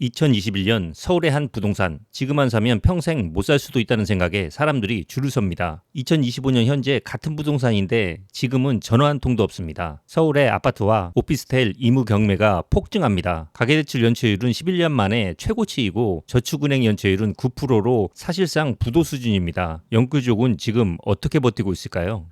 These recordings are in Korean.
2021년 서울의 한 부동산, 지금 안 사면 평생 못 살 수도 있다는 생각에 사람들이 줄을 섭니다. 2025년 현재 같은 부동산인데 지금은 전화 한 통도 없습니다. 서울의 아파트와 오피스텔 임무 경매가 폭증합니다. 가계대출 연체율은 11년 만에 최고치이고 저축은행 연체율은 9%로 사실상 부도 수준입니다. 영끌족은 지금 어떻게 버티고 있을까요?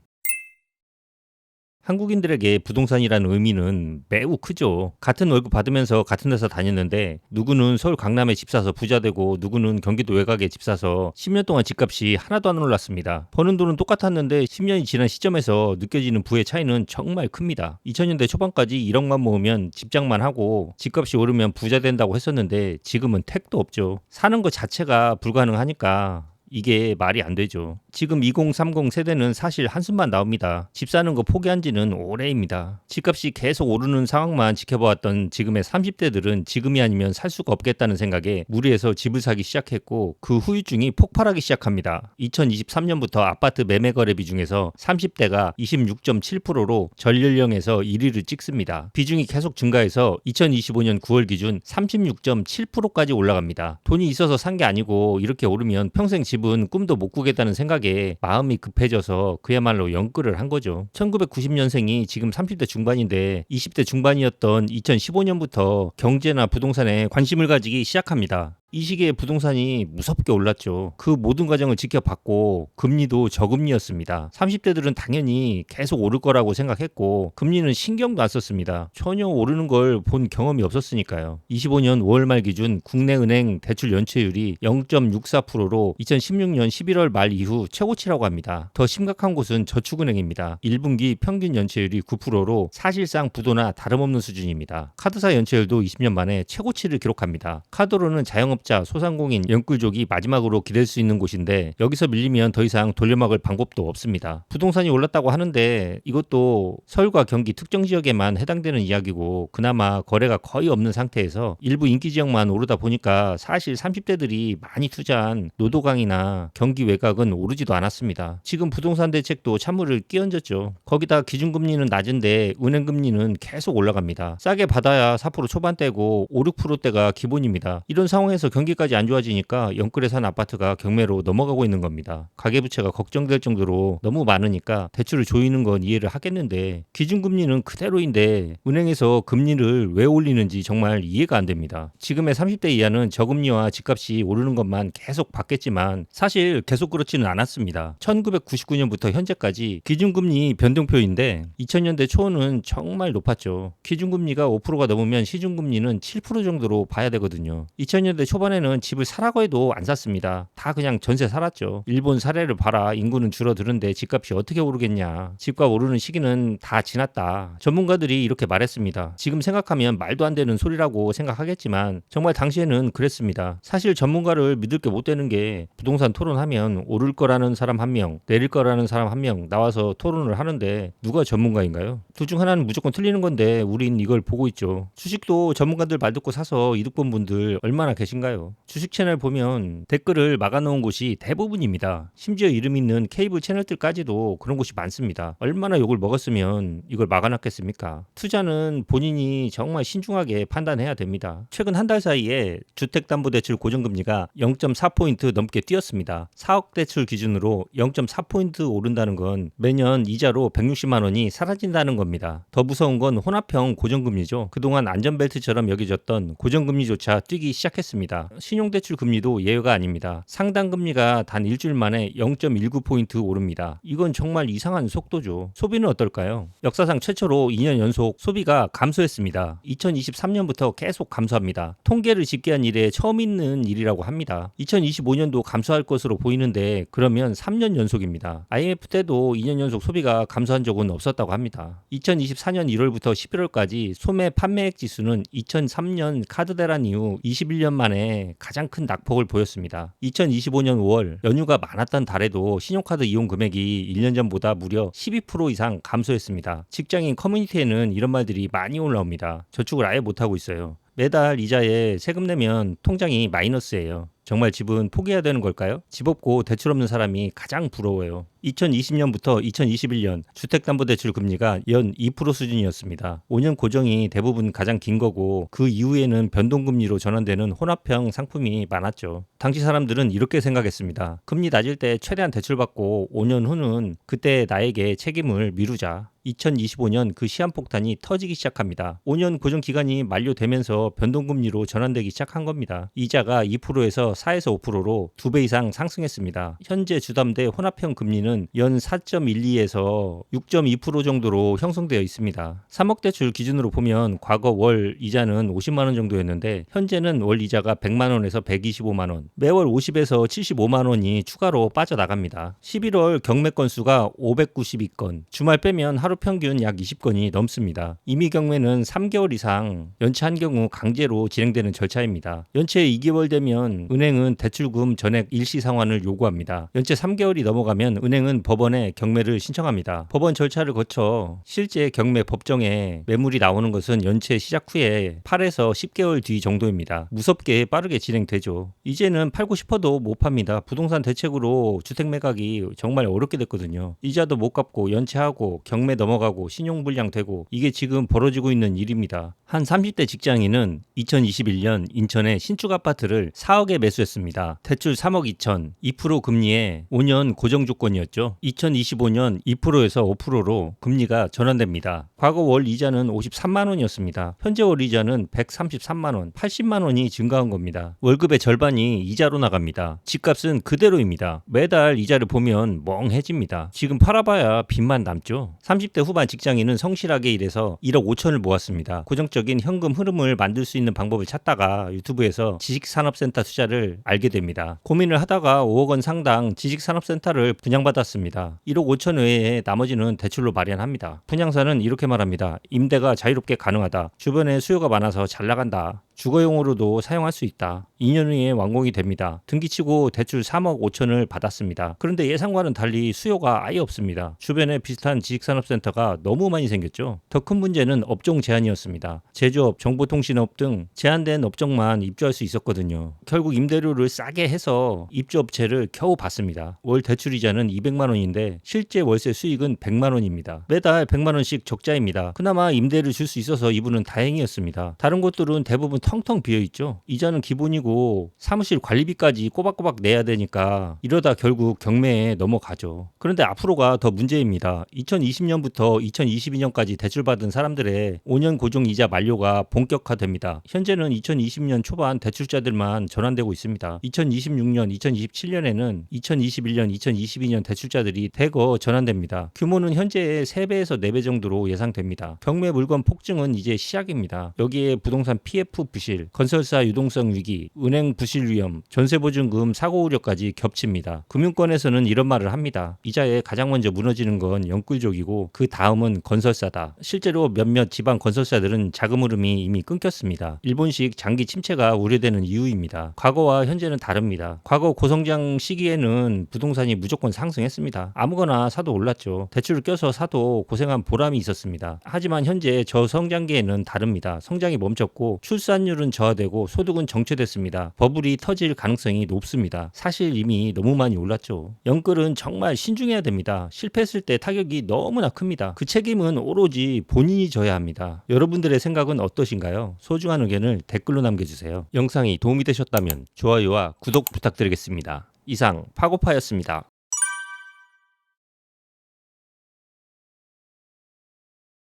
한국인들에게 부동산이라는 의미는 매우 크죠. 같은 월급 받으면서 같은 회사 다녔는데 누구는 서울 강남에 집 사서 부자 되고 누구는 경기도 외곽에 집 사서 10년 동안 집값이 하나도 안 올랐습니다. 버는 돈은 똑같았는데 10년이 지난 시점에서 느껴지는 부의 차이는 정말 큽니다. 2000년대 초반까지 1억만 모으면 집장만 하고 집값이 오르면 부자 된다고 했었는데 지금은 택도 없죠. 사는 것 자체가 불가능하니까 이게 말이 안 되죠. 지금 2030 세대는 사실 한숨만 나옵니다. 집 사는 거 포기한 지는 오래입니다. 집값이 계속 오르는 상황만 지켜보았던 지금의 30대들은 지금이 아니면 살 수가 없겠다는 생각에 무리해서 집을 사기 시작했고 그 후유증이 폭발하기 시작합니다. 2023년부터 아파트 매매 거래 비중에서 30대가 26.7%로 전연령에서 1위를 찍습니다. 비중이 계속 증가해서 2025년 9월 기준 36.7%까지 올라갑니다. 돈이 있어서 산 게 아니고 이렇게 오르면 평생 집은 꿈도 못 꾸겠다는 생각에 마음이 급해져서 그야말로 영끌을 한 거죠. 1990년생이 지금 30대 중반인데 20대 중반이었던 2015년부터 경제나 부동산에 관심을 가지기 시작합니다. 이 시기에 부동산이 무섭게 올랐죠. 그 모든 과정을 지켜봤고 금리도 저금리였습니다. 30대들은 당연히 계속 오를 거라고 생각했고 금리는 신경도 안 썼습니다. 전혀 오르는 걸 본 경험이 없었으니까요. 25년 5월 말 기준 국내 은행 대출 연체율이 0.64%로 2016년 11월 말 이후 최고치라고 합니다. 더 심각한 곳은 저축은행입니다. 1분기 평균 연체율이 9%로 사실상 부도나 다름없는 수준입니다. 카드사 연체율도 20년 만에 최고치를 기록합니다. 카드로는 자영업자, 소상공인, 영끌족이 마지막으로 기댈 수 있는 곳인데 여기서 밀리면 더 이상 돌려막을 방법도 없습니다. 부동산이 올랐다고 하는데 이것도 서울과 경기 특정 지역에만 해당되는 이야기고 그나마 거래가 거의 없는 상태에서 일부 인기 지역만 오르다 보니까 사실 30대들이 많이 투자한 노도강이나 경기 외곽은 오르지도 않았습니다. 지금 부동산 대책도 찬물을 끼얹었죠. 거기다 기준금리는 낮은데 은행금리는 계속 올라갑니다. 싸게 받아야 4% 초반대고 5, 6%대가 기본입니다. 이런 상황에서 경기까지 안 좋아지니까 영끌에 산 아파트가 경매로 넘어가고 있는 겁니다. 가계부채가 걱정될 정도로 너무 많으니까 대출을 조이는 건 이해를 하겠는데 기준금리는 그대로인데 은행에서 금리를 왜 올리는지 정말 이해가 안 됩니다. 지금의 30대 이하는 저금리와 집값이 오르는 것만 계속 받겠지만 사실 계속 그렇지는 않았습니다. 1999년부터 현재까지 기준금리 변동표인데 2000년대 초는 정말 높았죠. 기준금리가 5%가 넘으면 시중금리는 7% 정도로 봐야 되거든요. 2000년대 초반에는 집을 사라고 해도 안 샀습니다. 다 그냥 전세 살았죠. 일본 사례를 봐라. 인구는 줄어드는데 집값이 어떻게 오르겠냐. 집값 오르는 시기는 다 지났다. 전문가들이 이렇게 말했습니다. 지금 생각하면 말도 안 되는 소리라고 생각하겠지만 정말 당시에는 그랬습니다. 사실 전문가를 믿을 게 못 되는 게 부동산 토론하면 오를 거라는 사람 한 명, 내릴 거라는 사람 한 명 나와서 토론을 하는데 누가 전문가인가요? 둘 중 하나는 무조건 틀리는 건데 우린 이걸 보고 있죠. 주식도 전문가들 말 듣고 사서 이득 본 분들 얼마나 계신가요? 주식 채널 보면 댓글을 막아놓은 곳이 대부분입니다. 심지어 이름 있는 케이블 채널들까지도 그런 곳이 많습니다. 얼마나 욕을 먹었으면 이걸 막아놨겠습니까? 투자는 본인이 정말 신중하게 판단해야 됩니다. 최근 한 달 사이에 주택담보대출 고정금리가 0.4포인트 넘게 뛰었습니다. 4억 대출 기준으로 0.4포인트 오른다는 건 매년 이자로 160만 원이 사라진다는 겁니다. 더 무서운 건 혼합형 고정금리죠. 그동안 안전벨트처럼 여겨졌던 고정금리조차 뛰기 시작했습니다. 신용대출 금리도 예외가 아닙니다. 상당금리가 단 일주일 만에 0.19포인트 오릅니다. 이건 정말 이상한 속도죠. 소비는 어떨까요? 역사상 최초로 2년 연속 소비가 감소했습니다. 2023년부터 계속 감소합니다. 통계를 집계한 이래 처음 있는 일이라고 합니다. 2025년도 감소할 것으로 보이는데 그러면 3년 연속입니다. IMF 때도 2년 연속 소비가 감소한 적은 없었다고 합니다. 2024년 1월부터 11월까지 소매 판매액 지수는 2003년 카드 대란 이후 21년 만에 가장 큰 낙폭을 보였습니다. 2025년 5월 연휴가 많았던 달에도 신용카드 이용 금액이 1년 전보다 무려 12% 이상 감소했습니다. 직장인 커뮤니티에는 이런 말들이 많이 올라옵니다. 저축을 아예 못하고 있어요. 매달 이자에 세금 내면 통장이 마이너스예요. 정말 집은 포기해야 되는 걸까요? 집 없고 대출 없는 사람이 가장 부러워요. 2020년부터 2021년 주택담보대출 금리가 연 2% 수준이었습니다. 5년 고정이 대부분 가장 긴 거고 그 이후에는 변동금리로 전환되는 혼합형 상품이 많았죠. 당시 사람들은 이렇게 생각했습니다. 금리 낮을 때 최대한 대출받고 5년 후는 그때 나에게 책임을 미루자. 2025년 그 시한폭탄이 터지기 시작합니다. 5년 고정 기간이 만료되면서 변동금리로 전환되기 시작한 겁니다. 이자가 2%에서 4에서 5%로 2배 이상 상승했습니다. 현재 주담대 혼합형 금리는 연 4.12에서 6.2% 정도로 형성되어 있습니다. 3억 대출 기준으로 보면 과거 월 이자는 50만 원 정도였는데 현재는 월 이자가 100만 원에서 125만 원, 매월 50에서 75만 원이 추가로 빠져나갑니다. 11월 경매 건수가 592건, 주말 빼면 하루 평균 약 20건이 넘습니다. 임의 경매는 3개월 이상 연체한 경우 강제로 진행되는 절차입니다. 연체 2개월 되면 은행은 대출금 전액 일시 상환을 요구합니다. 연체 3개월이 넘어가면 은행은 법원에 경매를 신청합니다. 법원 절차를 거쳐 실제 경매 법정에 매물이 나오는 것은 연체 시작 후에 8에서 10개월 뒤 정도입니다. 무섭게 빠르게 진행되죠. 이제는 팔고 싶어도 못 팝니다. 부동산 대책으로 주택 매각이 정말 어렵게 됐거든요. 이자도 못 갚고 연체하고 경매 넘어가고 신용불량 되고 이게 지금 벌어지고 있는 일입니다. 한 30대 직장인은 2021년 인천의 신축 아파트를 4억에 매수했습니다. 대출 3억 2천, 2% 금리에 5년 고정 조건이었죠. 2025년 2%에서 5%로 금리가 전환됩니다. 과거 월 이자는 53만 원이었습니다. 현재 월 이자는 133만 원, 80만 원이 증가한 겁니다. 월급의 절반이 이자로 나갑니다. 집값은 그대로입니다. 매달 이자를 보면 멍해집니다. 지금 팔아봐야 빚만 남죠. 30대 후반 직장인은 성실하게 일해서 1억 5천을 모았습니다. 고정적인 현금 흐름을 만들 수 있는 방법을 찾다가 유튜브에서 지식산업센터 투자를 알게 됩니다. 고민을 하다가 5억 원 상당 지식산업센터를 분양받았습니다. 1억 5천 외에 나머지는 대출로 마련합니다. 분양사는 이렇게 말합니다. 임대가 자유롭게 가능하다. 주변에 수요가 많아서 잘 나간다. 주거용으로도 사용할 수 있다. 2년 후에 완공이 됩니다. 등기치고 대출 3억 5천을 받았습니다. 그런데 예상과는 달리 수요가 아예 없습니다. 주변에 비슷한 지식산업센터가 너무 많이 생겼죠. 더 큰 문제는 업종 제한이었습니다. 제조업, 정보통신업 등 제한된 업종만 입주할 수 있었거든요. 결국 임대료를 싸게 해서 입주업체를 겨우 받습니다. 월 대출이자는 200만 원인데 실제 월세 수익은 100만 원입니다. 매달 100만 원씩 적자입니다. 그나마 임대를 줄 수 있어서 이분은 다행이었습니다. 다른 곳들은 대부분 텅텅 비어있죠. 이자는 기본이고 사무실 관리비까지 꼬박꼬박 내야 되니까 이러다 결국 경매에 넘어가죠. 그런데 앞으로가 더 문제입니다. 2020년부터 2022년까지 대출받은 사람들의 5년 고정 이자 만료가 본격화됩니다. 현재는 2020년 초반 대출자들만 전환되고 있습니다. 2026년, 2027년에는 2021년, 2022년 대출자들이 대거 전환됩니다. 규모는 현재의 3배에서 4배 정도로 예상됩니다. 경매 물건 폭증은 이제 시작입니다. 여기에 부동산 PF 부실, 건설사 유동성 위기, 은행 부실 위험, 전세보증금 사고 우려까지 겹칩니다. 금융권에서는 이런 말을 합니다. 이자에 가장 먼저 무너지는 건 영끌족이고 그 다음은 건설사다. 실제로 몇몇 지방 건설사들은 자금 흐름이 이미 끊겼습니다. 일본식 장기 침체가 우려되는 이유입니다. 과거와 현재는 다릅니다. 과거 고성장 시기에는 부동산이 무조건 상승했습니다. 아무거나 사도 올랐죠. 대출을 껴서 사도 고생한 보람이 있었습니다. 하지만 현재 저성장기에는 다릅니다. 성장이 멈췄고 출산율은 저하되고 소득은 정체됐습니다. 버블이 터질 가능성이 높습니다. 사실 이미 너무 많이 올랐죠. 영끌은 정말 신중해야 됩니다. 실패했을 때 타격이 너무나 큽니다. 그 책임은 오로지 본인이 져야 합니다. 여러분들의 생각은 어떠신가요? 소중한 의견을 댓글로 남겨주세요. 영상이 도움이 되셨다면 좋아요와 구독 부탁드리겠습니다. 이상 파고파였습니다.